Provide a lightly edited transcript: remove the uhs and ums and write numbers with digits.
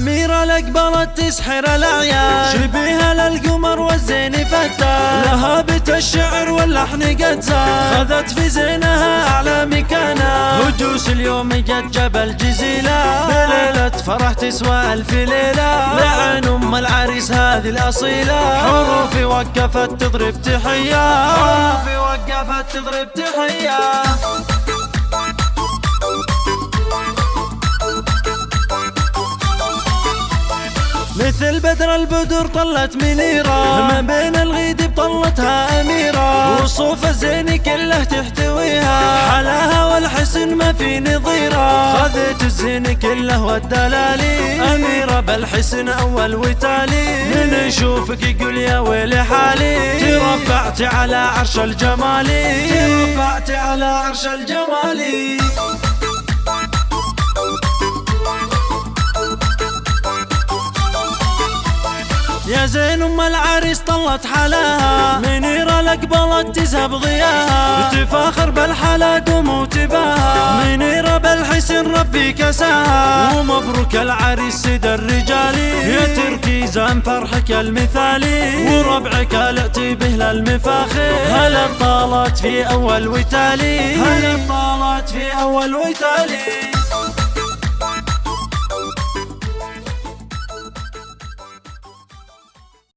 أميرة لقبلت تسحر الأعيان، شبيهة للقمر والزين فتان، لها بيت الشعر واللحن قد زاد، خذت في زينها أعلى مكانة، هجوس اليوم قد جبل جزيلة، بليلة فرح تسوى ألف ليلة، لعن أم العريس هذه الأصيلة، حروفي وقفت تضرب تحية، حروفي وقفت تضرب تحية. مثل بدر البدر طلت منيرة، ما بين الغيد بطلتها أميرة، وصوف الزين كله تحتويها، حلاها والحسن ما في نظيرة، خذت الزين كله والدلالي، أميرة بالحسن أول وتالي، من نشوفك يقول يا ويلي حالي، ترفعت على عرش الجمالي، ترفعت على عرش الجمالي. يا زين أم العريس طلت حلاها، منيرة لقبلت تذهب ضياها، تفاخر بالحلا دم وتباها، منيرة بالحسن ربي كساها، ومبروك العريس سيد الرجالي، يا تركيزان فرحك المثالي، وربعك الأتي به للمفاخر، هلا طالت في أول وتالي، هلا طالت في أول وتالي.